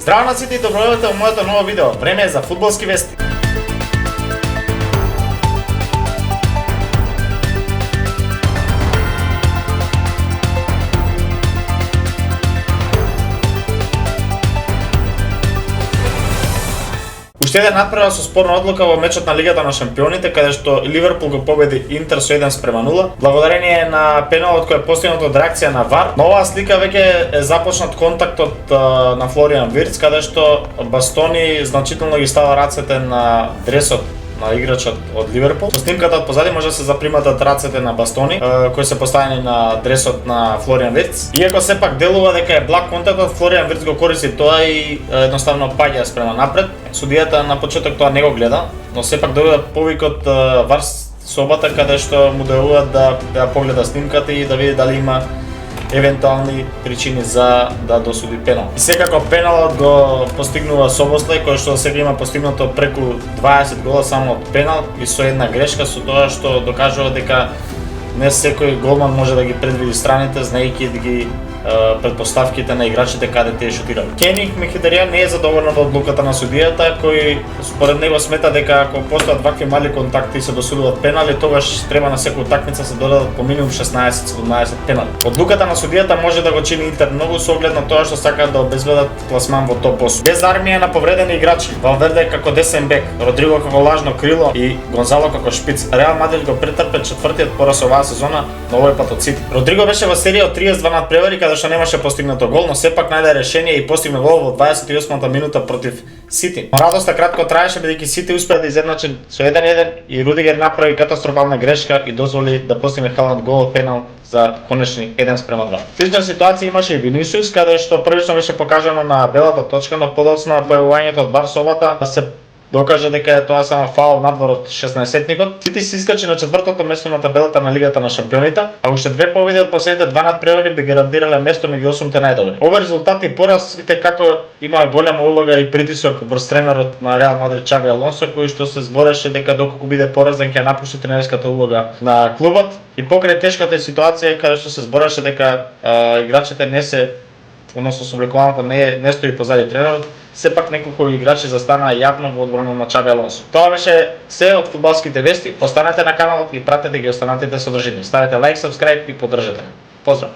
Здраво на сите и доброволите во моето ново видео. Време е за фудбалски вести. Уште еден надпревар со спорна одлука во мечот на Лигата на шампионите, каде што Ливерпул го победи Интер со 1:0, благодарение на пеналот кој е постигнат од реакција на ВАР. На оваа слика веќе е започнат контактот на Флориан Вирц, каде што Бастони значително ги става рацете на дресот на играчот од Ливерпул. Со снимката од позади може да се заприматат рацете на Бастони, кои се поставени на дресот на Флориан Вирц. Иако сепак делува дека е благ контактот, Флориан Вирц го користи тоа и едноставно паѓа спрема напред. Судијата на почеток тоа не го гледа, но сепак добива повик од ВАР собата каде што му дојавуваат да погледа снимката и да види дали има евентуални причини за да досуди пенал. И секако пеналот го постигнува Собослај, кој што сега има постигнато преку 20 гола само од пенал и со една грешка, со тоа што докажува дека не секој голман може да ги предвиди страните, знаејќи да ги предпоставките на играчите каде тие шутираат. Кеник Мхидарјан не е задоволен од одлуката на судијата, кој според него смета дека ако постојат вакви мали контакти и се досудуваат пенали, тогаш треба на секоја утакмица се додадат по минимум 16-17 пенали. Одлуката на судијата може да го чини Интер многу со оглед на тоа што сакаат да обезбедат пласман во топ 8. Без армија на повредени играчи, Валверде како десен бек, Родриго како лажно крило и Гонзало како шпиц. Реал Мадрид го претрпе четвртиот пораз оваа сезона, но овој пат од Сити. Родриго беше во серија од 32 надпревари каде што немаше постигнато гол, но сепак најде решение и постигна гол во 28-та минута против Сити. Но радоста кратко траеше бидејќи Сити успеа да изедначи со 1:1 и Рудигер направи катастрофална грешка и дозволи да постигне Халанд гол пенал за конечни 1:2. Слична ситуација имаше и Винисиус, каде што првично беше покажано на белата точка, но подоцна појавувањето од ВАР собата се докажа дека е тоа само фаул надвор од 16-тникот. Сити се искачи на четвртото место на табелата на Лигата на шампионите, а уште две победи од последните два надпревари би гарантирале место меѓу 8-те најдобри. Овој резултат и пораз вите како има голема улога и притисок врз тренерот на Реал Мадрид Чаби Алонсо, кој што се збореше дека доколку биде поразен ќе напушти тренерската улога на клубот и покрај тешката ситуација каде што се збореше дека играчите не се односно собликуваното не стои позади тренерот, сепак неколку играчи застанаа јавно во одбрана на Чаби Алонсо. Тоа беше се од фудбалските вести. Останете на каналот и пратете ги останатите содржини. Ставете лайк, сабскрајб и поддржете. Поздрав!